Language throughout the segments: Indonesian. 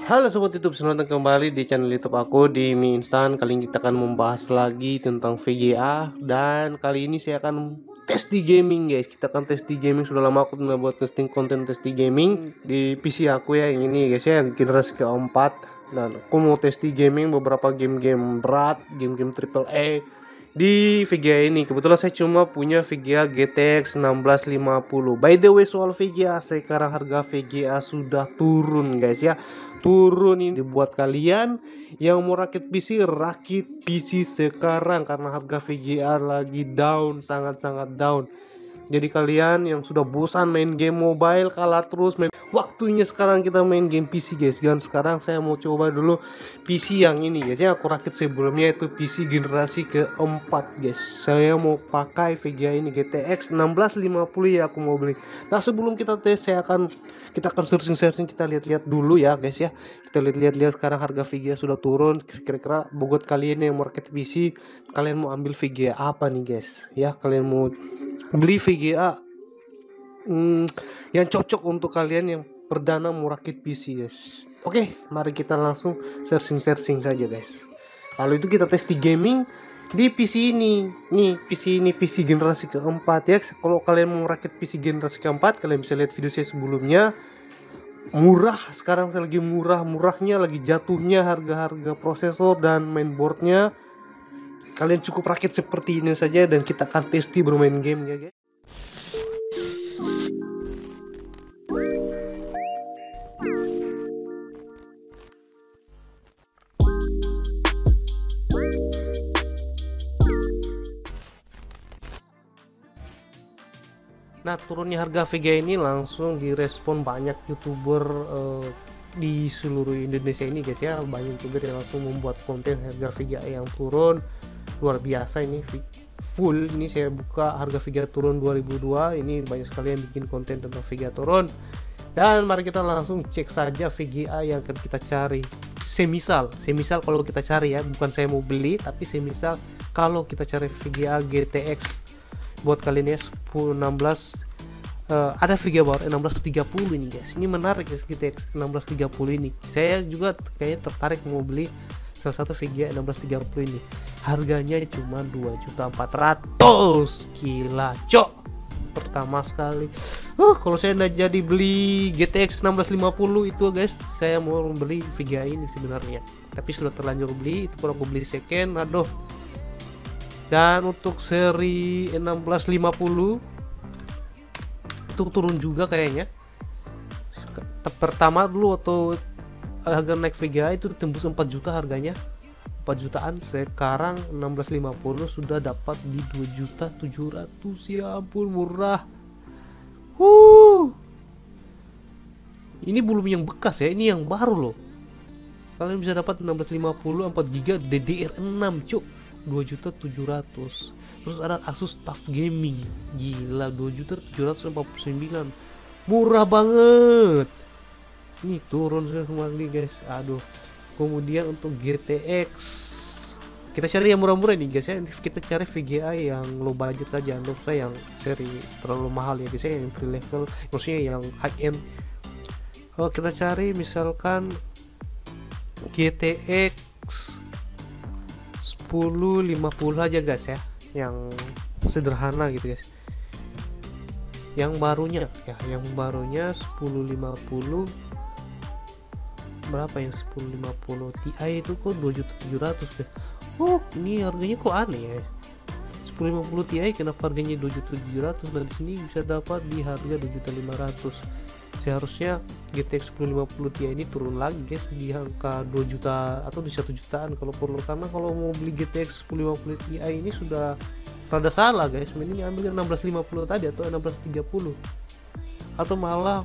Halo sobat YouTube, selamat datang kembali di channel YouTube aku di mie instan. Kali ini kita akan membahas lagi tentang VGA dan kali ini saya akan tes di gaming guys. Kita akan tes di gaming, sudah lama aku nggak buat testing konten tes di gaming di PC aku ya, yang ini guys ya, generasi keempat. Dan aku mau tes di gaming beberapa game-game berat, game-game triple A di VGA ini. Kebetulan saya cuma punya VGA GTX 1650. By the way, soal VGA, sekarang harga VGA sudah turun guys ya. Turun ini dibuat kalian yang mau rakit PC sekarang, karena harga VGA lagi down, sangat-sangat down. Jadi kalian yang sudah bosan main game mobile, kalah terus main, waktunya sekarang kita main game PC guys. Dan sekarang saya mau coba dulu PC yang ini guys ya, aku rakit sebelumnya itu PC generasi keempat guys. Saya mau pakai VGA ini GTX 1650 ya, aku mau beli. Nah sebelum kita tes, kita akan searching, kita lihat-lihat dulu ya guys ya. Kita lihat-lihat sekarang harga VGA sudah turun. Kira-kira buat kalian yang mau rakit PC, kalian mau ambil VGA apa nih guys ya? Kalian mau beli VGA yang cocok untuk kalian yang perdana mau rakit PC guys. Oke, mari kita langsung searching saja guys. Lalu itu kita tes di gaming di PC ini. Nih PC ini PC generasi keempat ya. Kalau kalian mau rakit PC generasi keempat, kalian bisa lihat video saya sebelumnya. Murah, sekarang lagi murahnya, lagi jatuhnya harga-harga prosesor dan mainboardnya. Kalian cukup rakit seperti ini saja dan kita akan testi bermain game ya guys. Nah, turunnya harga VGA ini langsung direspon banyak youtuber di seluruh Indonesia ini guys ya. Banyak youtuber yang langsung membuat konten harga VGA yang turun luar biasa. Ini full, ini saya buka harga VGA turun 2002. Ini banyak sekali yang bikin konten tentang VGA turun. Dan mari kita langsung cek saja VGA yang akan kita cari. Semisal kalau kita cari ya, bukan saya mau beli, tapi semisal kalau kita cari VGA GTX buat kalian ya 16 ada VGA baru 1630 ini guys. Ini menarik guys, GTX 1630 ini. Saya juga kayaknya tertarik mau beli salah satu VGA 1630 ini. Harganya cuma 2.400.000. Gila, cok. Pertama sekali. Kalau saya nggak jadi beli GTX 1650 itu guys, saya mau beli VGA ini sebenarnya. Tapi sudah terlanjur beli, itu pun aku beli second. Aduh. Dan untuk seri 1650 itu turun juga kayaknya. Pertama dulu atau harga naik VGA itu tembus 4 juta harganya, 4 jutaan. Sekarang 1650 sudah dapat di 2.700.000. Ya ampun, murah. Ini belum yang bekas ya, ini yang baru loh. Kalian bisa dapat 1650 4 GB DDR6 cuk, 2.700.000. Terus ada Asus TUF Gaming, gila 2.749.000, murah banget. Ini turun semua nih guys, aduh. Kemudian untuk GTX kita cari yang murah-murah nih guys ya. Kita cari VGA yang low budget saja, untuk saya yang seri terlalu mahal ya guys ya, yang entry level, maksudnya yang high end. Kita cari misalkan GTX 1050 aja guys ya, yang sederhana gitu guys. Yang barunya 1050 berapa, yang 1050 Ti itu kok 2.700.000 guys. Ini harganya kok aneh ya. 1050 Ti kenapa harganya 2.700.000, dan di sini bisa dapat di harga 2.500.000. Seharusnya GTX 1050 Ti ini turun lagi guys di angka 2 juta atau di 1 jutaan kalau perlu, karena kalau mau beli GTX 1050 Ti ini sudah rada salah guys. Mending ambil 1650 tadi atau 1630, atau malah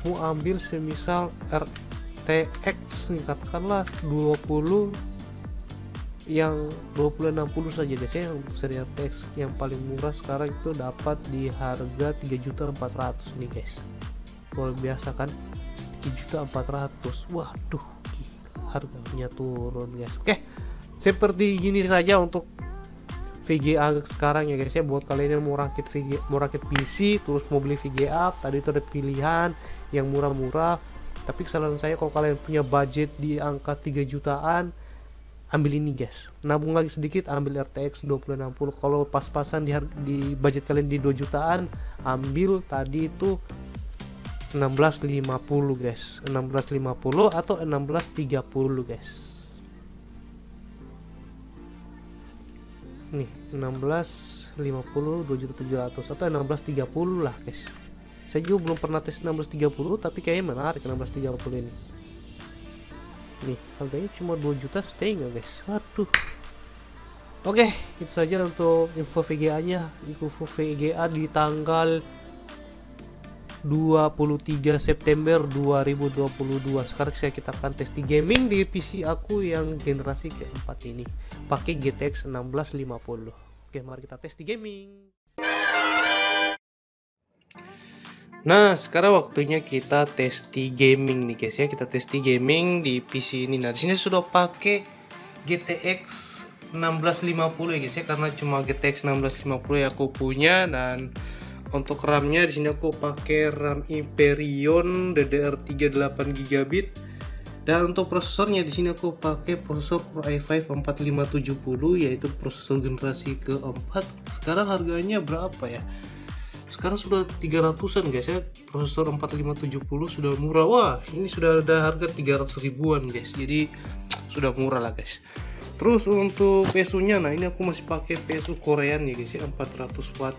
mau ambil semisal RTX nih, katakanlah 20 yang 2060 saja guys ya. Untuk seri RTX yang paling murah sekarang itu dapat di harga 3.400.000 nih guys. Luar biasa kan, 3.400.000. Waduh, gila, harganya turun guys. Oke, seperti gini saja untuk VGA sekarang ya guys ya. Buat kalian yang mau rakit PC terus mau beli VGA, tadi itu ada pilihan yang murah-murah Tapi kesalahan saya, kalau kalian punya budget di angka 3 jutaan, ambil ini guys, nabung lagi sedikit, ambil RTX 2060. Kalau pas-pasan di budget kalian di 2 jutaan, ambil tadi itu 1650 guys, 1650 atau 1630 guys. Nih 1650 2.700.000 atau 1630 lah guys. Saya juga belum pernah tes 1630, tapi kayaknya menarik 1630 ini. Nih harganya cuma 2 juta stay nggak guys. Waduh. Oke, itu saja untuk info VGA nya. Info VGA di tanggal 23 September 2022. Sekarang kita akan tes di gaming di PC aku yang generasi keempat ini, pakai GTX 1650. Oke, mari kita tes di gaming. Nah, sekarang waktunya kita tes di gaming nih guys ya. Kita tes di gaming di PC ini. Nah, di sini sudah pakai GTX 1650 ya guys ya, karena cuma GTX 1650 yang aku punya. Dan untuk RAM-nya di sini aku pakai RAM Hyperion DDR3 8GB. Dan untuk prosesornya di sini aku pakai prosesor Core i5 4570, yaitu prosesor generasi keempat. Sekarang harganya berapa ya? Sekarang sudah 300-an guys ya. Prosesor 4570 sudah murah. Wah, ini sudah ada harga 300 ribuan guys. Jadi sudah murah lah guys. Terus untuk PSU nya, nah ini aku masih pakai PSU Korean ya guys ya, 400 watt.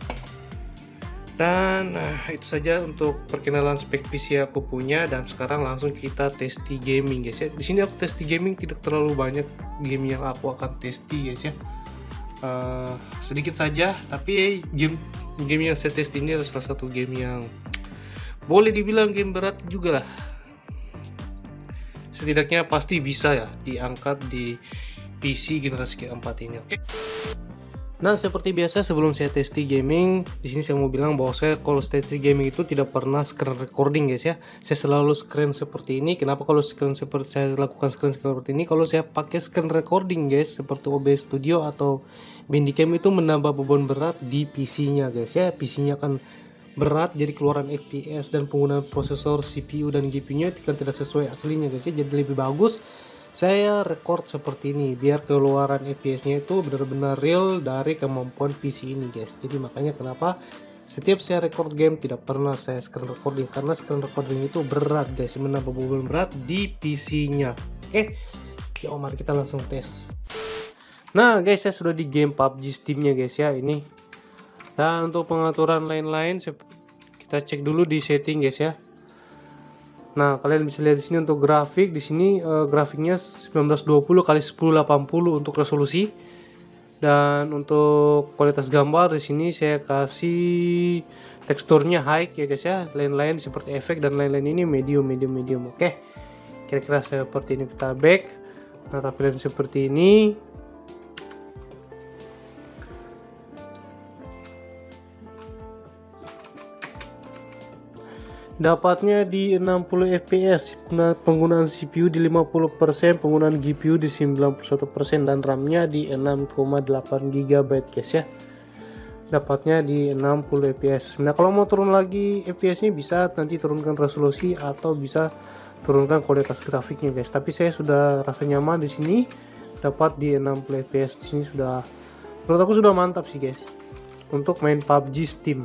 Dan nah, itu saja untuk perkenalan spek PC aku punya. Dan sekarang langsung kita tes di gaming guys ya. Di sini aku tes di gaming tidak terlalu banyak game yang aku akan tes di guys ya. Sedikit saja, tapi game yang saya tes ini adalah salah satu game yang boleh dibilang game berat juga lah. Setidaknya pasti bisa ya diangkat di PC generasi keempat ini. Oke. Nah, seperti biasa sebelum saya tes di gaming, di sini saya mau bilang bahwa saya kalau tes di gaming itu tidak pernah screen recording guys ya. Saya selalu screen seperti ini. Kenapa kalau screen seperti saya lakukan screen seperti ini? Kalau saya pakai screen recording guys, seperti OBS Studio atau Bandicam, itu menambah beban berat di PC-nya guys ya. PC-nya kan berat, jadi keluaran FPS dan penggunaan prosesor CPU dan GPU-nya kan tidak sesuai aslinya guys ya. Jadi lebih bagus saya record seperti ini biar keluaran FPS-nya itu benar-benar real dari kemampuan PC ini guys. Jadi makanya kenapa setiap saya record game tidak pernah saya screen recording, karena screen recording itu berat guys, menambah beban berat di PC-nya. Oke, yuk mari kita langsung tes. Nah guys, saya sudah di game PUBG Steam-nya guys ya ini. Dan untuk pengaturan lain-lain kita cek dulu di setting guys ya. Nah, kalian bisa lihat di sini untuk grafik, di sini grafiknya 1920 x 1080 untuk resolusi. Dan untuk kualitas gambar di sini saya kasih teksturnya high ya guys ya. Lain-lain seperti efek dan lain-lain ini medium. Oke. Kira-kira seperti ini, kita back. Nah, tampilan seperti ini. Dapatnya di 60 fps, penggunaan CPU di 50%, penggunaan GPU di 91%, dan RAM-nya di 6,8 GB guys ya. Dapatnya di 60 fps. Nah, kalau mau turun lagi fps-nya bisa nanti turunkan resolusi atau bisa turunkan kualitas grafiknya guys. Tapi saya sudah rasa nyaman di sini, dapat di 60 fps. Di sini sudah, menurut aku sudah mantap sih guys untuk main PUBG Steam.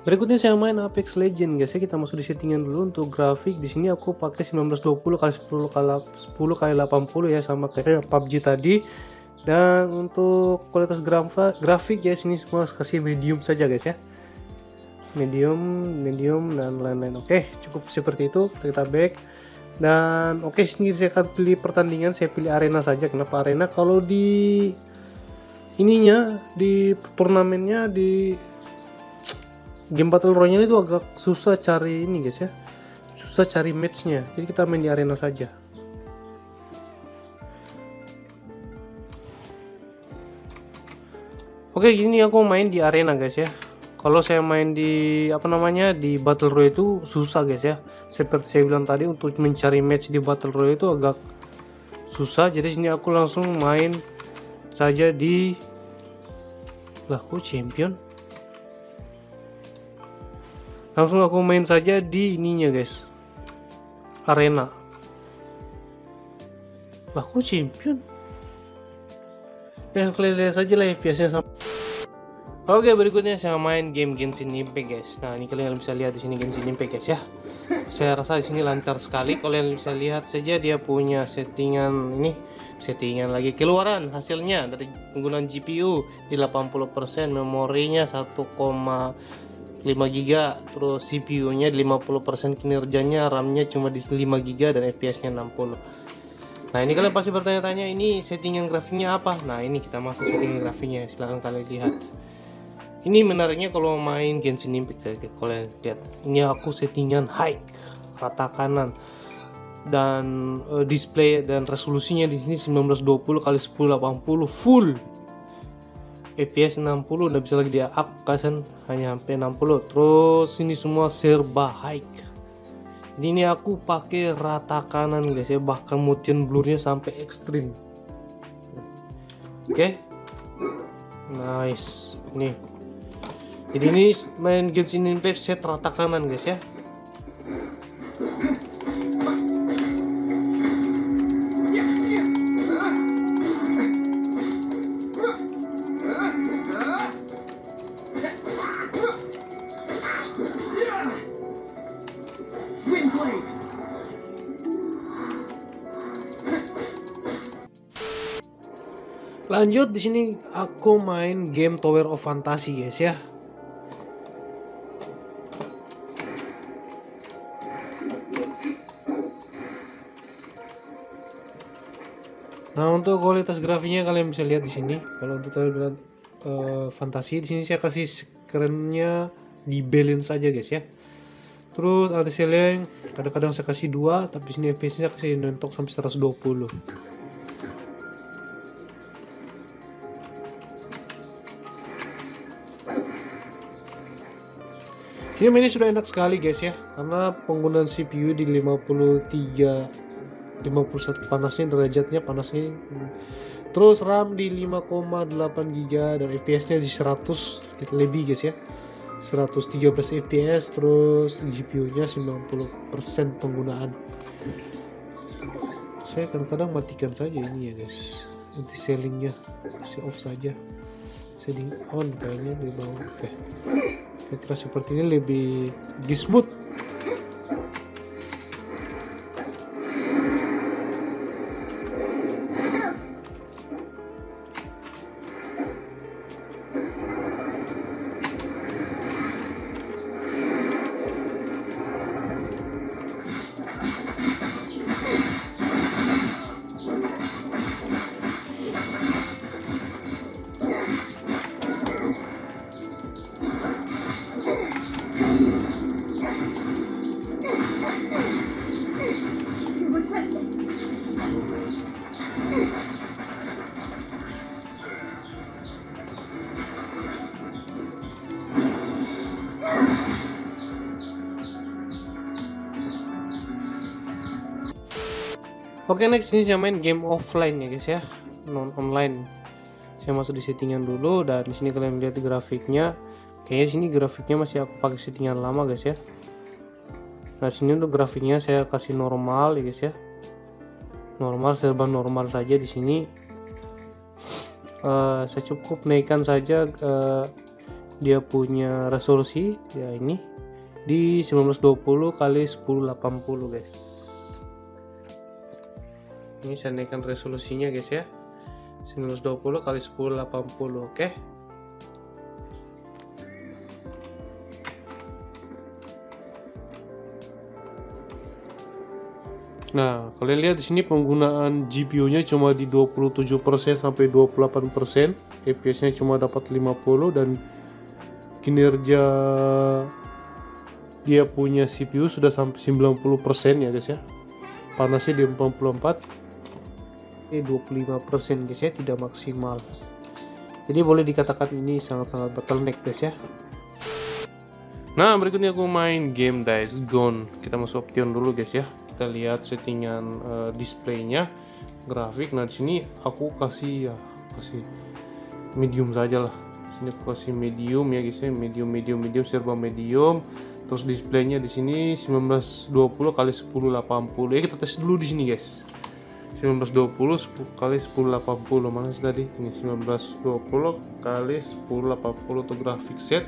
Berikutnya saya main Apex Legends guys ya. Kita masuk di settingan dulu. Untuk grafik di sini aku pakai 1920 x 10x80 ya, sama kayak PUBG tadi. Dan untuk kualitas grafik ya, sini semua kasih medium saja guys ya. Medium dan lain-lain. Oke, cukup seperti itu. Kita back. Dan oke, sini saya akan pilih pertandingan, saya pilih arena saja. Kenapa arena? Kalau di ininya, di turnamennya, di game battle royale itu agak susah cari ini guys ya, susah cari matchnya, jadi kita main di arena saja. Oke, gini aku main di arena guys ya. Kalau saya main di di battle royale itu susah guys ya. Seperti saya bilang tadi, untuk mencari match di battle royale itu agak susah. Jadi sini aku langsung main saja di Lah kok champion? Langsung aku main saja di ininya guys, arena. Lah kok champion? Ya kalian lihat saja lah FPS-nya sama. Oke, berikutnya saya main game Genshin Impact guys. Nah ini kalian bisa lihat di sini Genshin Impact guys ya. Saya rasa di sini lancar sekali. Kalian bisa lihat saja dia punya settingan ini, settingan lagi keluaran hasilnya dari penggunaan GPU di 80%, memorinya 1,5 GB, terus CPU-nya di 50%, kinerjanya, RAM-nya cuma di 5 GB dan FPS-nya 60. Nah ini kalian pasti bertanya-tanya ini settingan grafiknya apa. Nah ini kita masuk settingan grafiknya, silahkan kalian lihat. Ini menariknya kalau main Genshin Impact ya, kalian lihat. Ini aku settingan high, rata kanan, dan display dan resolusinya di sini 1920 x 1080 full. FPS 60, udah bisa lagi dia up kan, hanya sampai 60. Terus ini semua serba high. Ini aku pakai rata kanan guys ya, bahkan motion blurnya sampai ekstrim. Oke. Nice. Nih. Jadi ini main Genshin Impact set rata kanan guys ya. Lanjut di sini aku main game Tower of Fantasy guys ya. Nah untuk kualitas grafiknya kalian bisa lihat di sini. Kalau untuk Tower Fantasy di sini saya kasih screen-nya di balance saja guys ya. Terus ada seleng, kadang-kadang saya kasih 2, tapi sini FPS-nya kasih nentok sampai 120. Sini mainnya sudah enak sekali guys ya, karena penggunaan CPU di 51 panasnya, derajatnya panasnya. Terus RAM di 5,8 GB dan FPS-nya di 100 lebih guys ya, 113 FPS. Terus GPU-nya 90% penggunaan. Saya kadang-kadang matikan saja ini ya guys, anti sellingnya kasih off saja, setting on kayaknya di bawah. Oke, saya kira seperti ini lebih smooth. Oke, next ini saya main game offline ya guys ya, non online. Saya masuk di settingan dulu dan di sini kalian lihat grafiknya. Kayaknya sini grafiknya masih aku pakai settingan lama guys ya. Nah sini untuk grafiknya saya kasih normal ya guys ya. Normal, serba normal saja di sini. Saya cukup naikkan saja dia punya resolusi ya, ini di 1920 x 1080 guys. Ini saya naikkan resolusinya guys ya, 1920 x 1080. Oke. Nah, kalian lihat di sini penggunaan GPU-nya cuma di 27% sampai 28%, FPS-nya cuma dapat 50, dan kinerja dia punya CPU sudah sampai 90% ya guys ya. Panasnya di 44. 25% guys ya, tidak maksimal. Jadi boleh dikatakan ini sangat-sangat bottleneck guys ya. Nah berikutnya aku main game Days Gone. Kita masuk option dulu guys ya. Kita lihat settingan displaynya, grafik. Nah di sini aku kasih medium saja lah, Sini aku kasih medium ya guys ya, medium serba medium. Terus displaynya di sini 1920 kali 1080 ya, kita tes dulu di sini guys. 1920 kali 1080 mana sih tadi, ini 1920 kali 1080 untuk grafik set.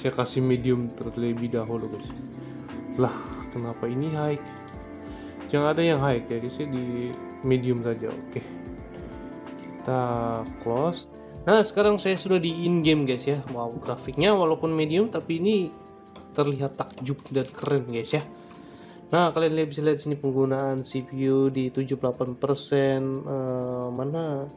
Saya kasih medium terlebih dahulu guys. Lah kenapa ini high? Jangan ada yang high ya guys ya, di medium saja. Oke, kita close. Nah sekarang saya sudah di in game guys ya. Wow, grafiknya walaupun medium tapi ini terlihat takjub dan keren guys ya. Nah kalian bisa lihat sini penggunaan CPU di 78%. Mana,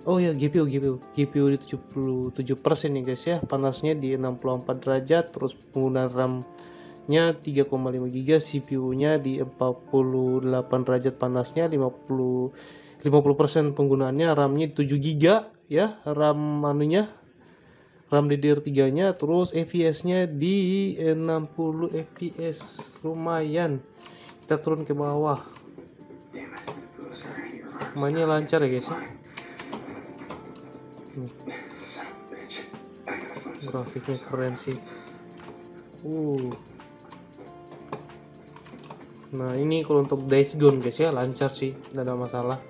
oh ya, GPU di 77% ya guys ya. Panasnya di 64 derajat. Terus penggunaan RAM-nya 3,5 GB, CPU-nya di 48 derajat panasnya, 50% penggunaannya, RAM-nya 7 GB ya, RAM DDR3 nya. Terus FPS-nya di 60 FPS, lumayan. Kita turun ke bawah, mainnya lancar ya guys ya. Grafiknya keren sih. Nah ini kalau untuk Days Gone guys ya, lancar sih, tidak ada masalah.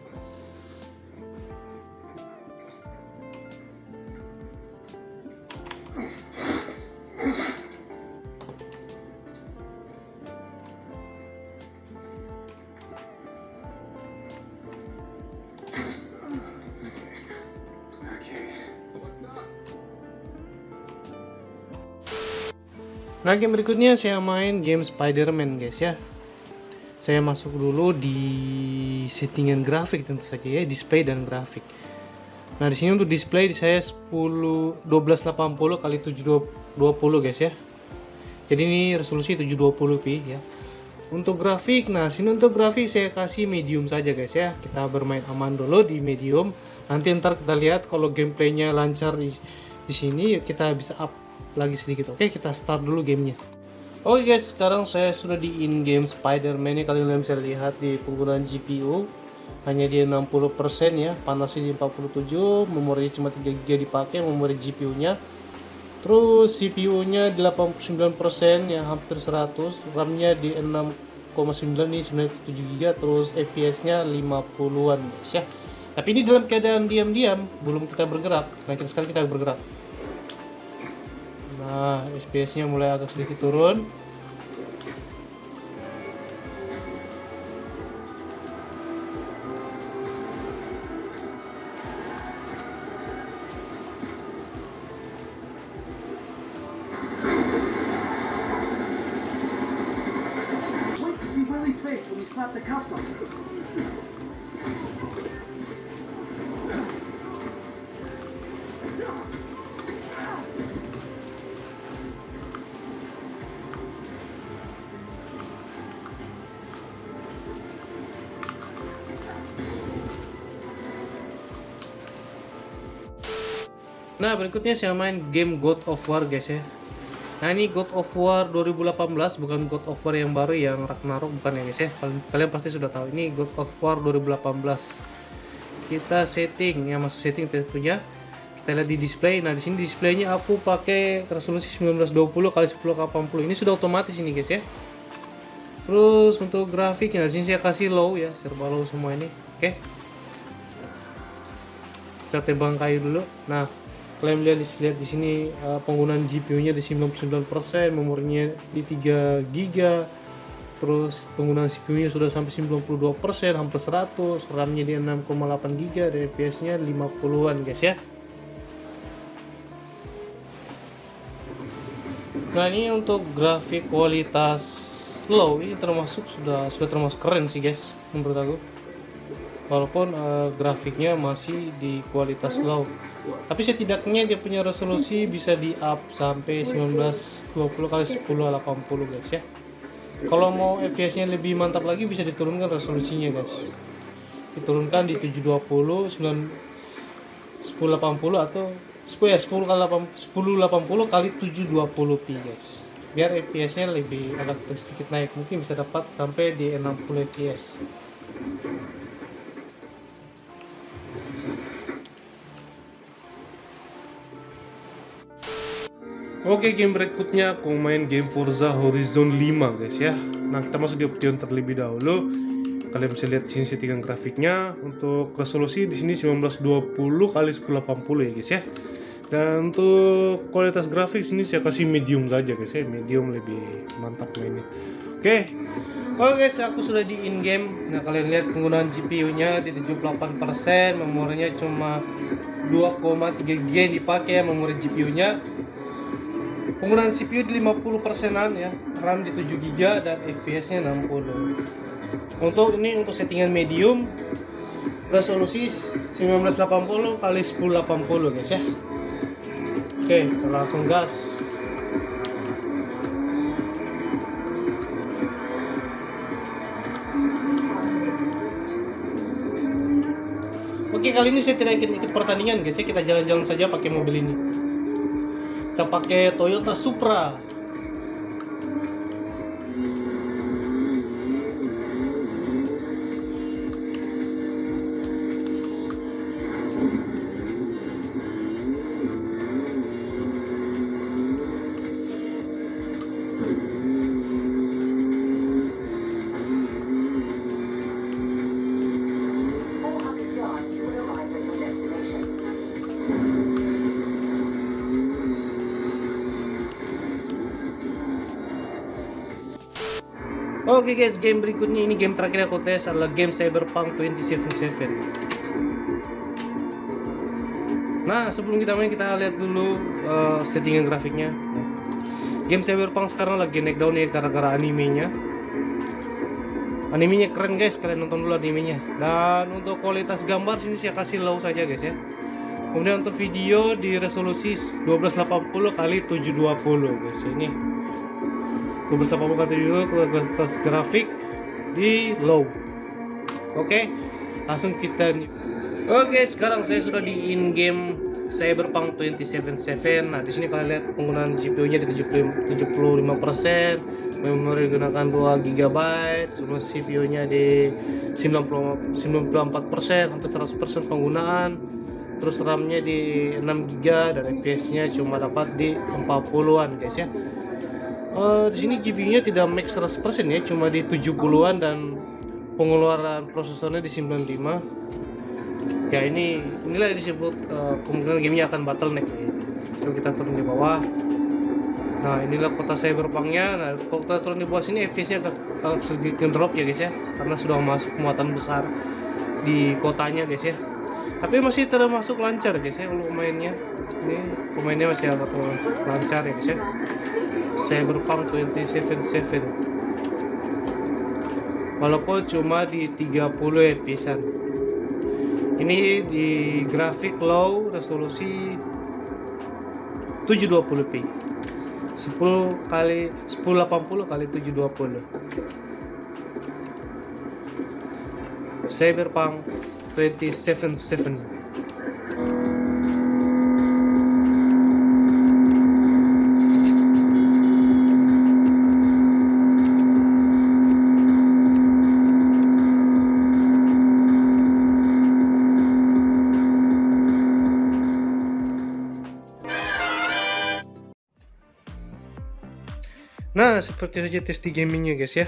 Nah game berikutnya saya main game Spider-Man guys ya. Saya masuk dulu di settingan grafik tentu saja ya, display dan grafik. Nah di sini untuk display saya 1280 kali 720 guys ya. Jadi ini resolusi 720p ya. Untuk grafik, nah sini untuk grafik saya kasih medium saja guys ya. Kita bermain aman dulu di medium. Nanti ntar kita lihat kalau gameplaynya lancar di sini kita bisa up lagi sedikit. Oke, kita start dulu gamenya. Oke guys, sekarang saya sudah di in game Spider-Man ini. Kalian bisa lihat di penggunaan GPU hanya di 60% ya, panasnya di 47, memori cuma 3 GB dipakai memori GPU-nya. Terus CPU-nya di 89% ya, hampir 100, RAM-nya di 6,9 ini sebenarnya 7 GB, terus FPS-nya 50-an guys ya. Tapi ini dalam keadaan diam-diam, belum kita bergerak. Nah, sekarang kita bergerak. Nah, FPS-nya mulai agak sedikit turun. Nah berikutnya saya main game God of War guys ya. Nah ini God of War 2018, bukan God of War yang baru yang Ragnarok, bukan ya guys ya. Kalian pasti sudah tahu ini God of War 2018. Kita setting ya, masuk setting tentunya. Kita lihat di display. Nah di sini displaynya aku pakai resolusi 1920 x 1080. Ini sudah otomatis ini guys ya. Terus untuk grafiknya di sini saya kasih low ya, serba low semua ini. Oke. Kita tebang kayu dulu. Nah kalian lihat di sini penggunaan GPU-nya di 99%, memorinya di 3 GB, terus penggunaan CPU-nya sudah sampai 92%, hampir 100, RAM-nya di 6,8 GB, dan FPS-nya 50-an guys ya. Nah ini untuk grafik kualitas low, ini sudah termasuk keren sih guys menurut aku. Walaupun grafiknya masih di kualitas low, tapi setidaknya dia punya resolusi bisa di up sampai 1920 x 1080 guys ya. Kalau mau FPS nya lebih mantap lagi bisa diturunkan resolusinya guys, diturunkan di 720 1080 atau 1080 kali 720p guys, biar FPS nya lebih agak sedikit naik, mungkin bisa dapat sampai di 60 fps. Oke, game berikutnya aku main game Forza Horizon 5 guys ya. Nah, kita masuk di option terlebih dahulu. Kalian bisa lihat sini settingan grafiknya. Untuk resolusi di sini 1920 x 1080 ya guys ya. Dan untuk kualitas grafik sini saya kasih medium saja guys ya. Medium lebih mantap mainnya. Oke. Oke guys, aku sudah di in game. Nah, kalian lihat penggunaan GPU-nya di 78%, memorinya cuma 2,3 GB yang dipakai ya memori GPU-nya. Penggunaan CPU di 50%an ya, RAM di 7 GB dan FPS-nya 60. Untuk settingan medium, resolusi 1980 x 1080 guys ya. Oke, kita langsung gas. Oke, kali ini saya tidak ikut pertandingan guys ya, kita jalan-jalan saja pakai mobil ini. Kita pakai Toyota Supra. Oke guys, game berikutnya ini game terakhir aku tes adalah game Cyberpunk 2077. Nah, sebelum kita main kita lihat dulu settingan grafiknya. Game Cyberpunk sekarang lagi naik daun ya gara-gara animenya. Animenya keren guys, kalian nonton dulu animenya. Dan untuk kualitas gambar sini saya kasih low saja guys ya. Kemudian untuk video di resolusi 1280 x 720 guys ini. 1280 x 720 kualitas grafik di low. Oke, langsung kita. Oke, sekarang saya sudah di in game Cyberpunk 2077. Nah, di sini kalian lihat penggunaan GPU-nya di 75%, memori gunakan 2 GB, cuma CPU-nya di 94%, hampir 100% penggunaan. Terus RAM-nya di 6 GB dan FPS-nya cuma dapat di 40-an guys ya. Di sini GPU-nya tidak max 100% ya, cuma di 70-an dan pengeluaran prosesornya di 95. Ya inilah yang disebut kemungkinan gamenya akan bottleneck. Coba kita turun di bawah. Nah, inilah kota Cyberpunk-nya. Nah, kalau kita turun di bawah sini FPS-nya agak sedikit drop ya guys ya, karena sudah masuk muatan besar di kotanya guys ya. Tapi masih termasuk lancar guys ya kalau mainnya. Ini pemainnya masih agak lancar ya guys ya. Cyberpunk 2077 walaupun cuma di 30 FPS-an. Ini di grafik low, resolusi 720p 1080 x 720. Cyberpunk 2077. Nah, seperti saja tes di gamingnya guys ya.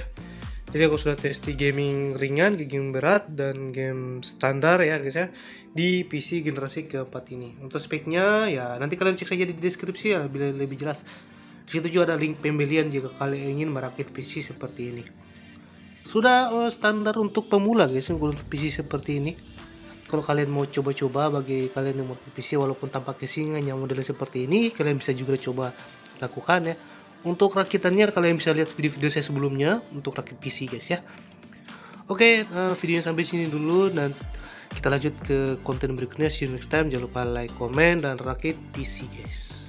Jadi aku sudah tes di gaming ringan, game berat, dan game standar ya guys ya, di PC generasi keempat ini. Untuk speknya ya nanti kalian cek saja di deskripsi ya bila lebih jelas. Di situ juga ada link pembelian jika kalian ingin merakit PC seperti ini. Sudah standar untuk pemula guys untuk PC seperti ini. Kalau kalian mau coba-coba, bagi kalian yang mau PC walaupun tanpa casing hanya model seperti ini, kalian bisa juga coba lakukan ya. Untuk rakitannya kalian bisa lihat video-video saya sebelumnya untuk rakit PC guys ya. Oke, videonya sampai sini dulu dan kita lanjut ke konten berikutnya. See you next time. Jangan lupa like, comment, dan rakit PC guys.